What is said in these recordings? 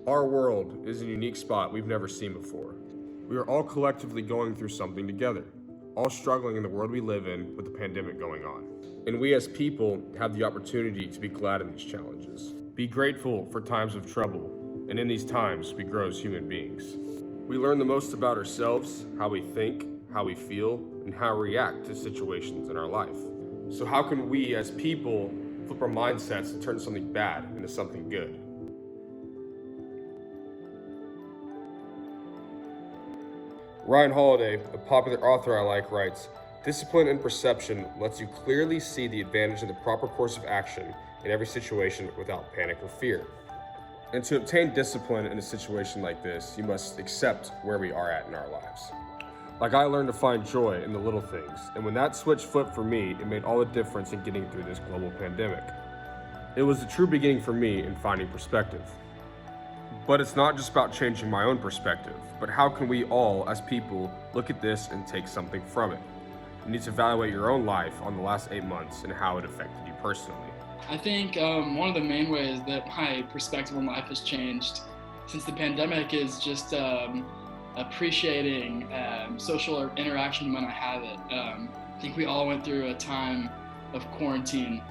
Our world is a unique spot we've never seen before. We are all collectively going through something together, all struggling in the world we live in with the pandemic going on. And we as people have the opportunity to be glad in these challenges. Be grateful for times of trouble, and in these times we grow as human beings. We learn the most about ourselves, how we think, how we feel, and how we react to situations in our life. So how can we as people flip our mindsets and turn something bad into something good? Ryan Holiday, a popular author I like, writes, "Discipline and perception lets you clearly see the advantage of the proper course of action in every situation without panic or fear." And to obtain discipline in a situation like this, you must accept where we are at in our lives. Like I learned to find joy in the little things, and when that switch flipped for me, it made all the difference in getting through this global pandemic. It was the true beginning for me in finding perspective. But it's not just about changing my own perspective, but how can we all, as people, look at this and take something from it? You need to evaluate your own life on the last 8 months and how it affected you personally. I think one of the main ways that my perspective on life has changed since the pandemic is just appreciating social interaction when I have it. I think we all went through a time of quarantine,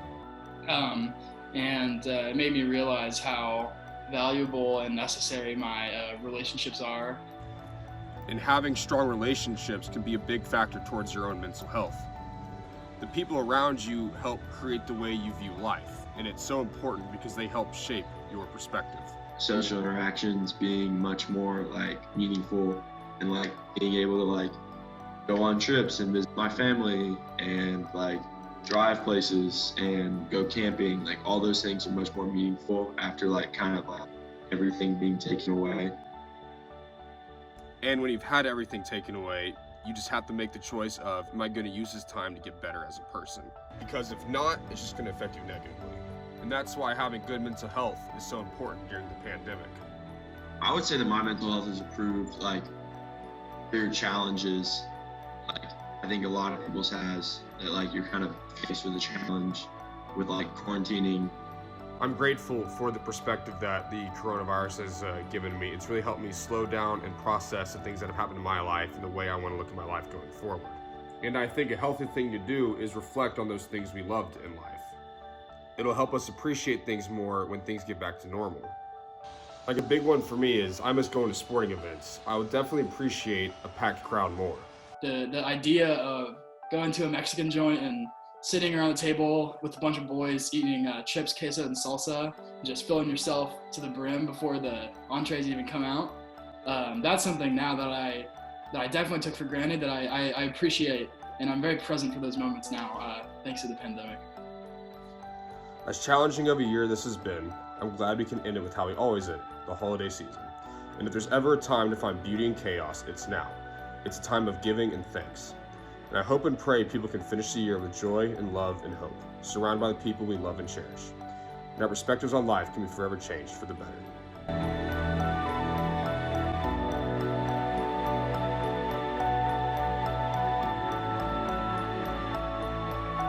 and it made me realize how valuable and necessary my relationships are. And having strong relationships can be a big factor towards your own mental health. The people around you help create the way you view life, and it's so important because they help shape your perspective. Social interactions being much more meaningful, and being able to go on trips and visit my family and drive places and go camping. All those things are much more meaningful after everything being taken away. And when you've had everything taken away, you just have to make the choice of, am I going to use this time to get better as a person? Because if not, it's just going to affect you negatively. And that's why having good mental health is so important during the pandemic. I would say that my mental health has improved through challenges. I think a lot of people's has, that you're kind of faced with a challenge with quarantining. I'm grateful for the perspective that the coronavirus has given me. It's really helped me slow down and process the things that have happened in my life and the way I want to look at my life going forward. And I think a healthy thing to do is reflect on those things we loved in life. It'll help us appreciate things more when things get back to normal. A big one for me is I miss going to sporting events. I would definitely appreciate a packed crowd more. The idea of going to a Mexican joint and sitting around the table with a bunch of boys eating chips, queso, and salsa, and just filling yourself to the brim before the entrees even come out. That's something now that I definitely took for granted, that I appreciate, and I'm very present for those moments now, thanks to the pandemic. As challenging of a year this has been, I'm glad we can end it with how we always end, the holiday season. And if there's ever a time to find beauty in chaos, it's now. It's a time of giving and thanks. And I hope and pray people can finish the year with joy and love and hope, surrounded by the people we love and cherish. And our perspectives on life can be forever changed for the better.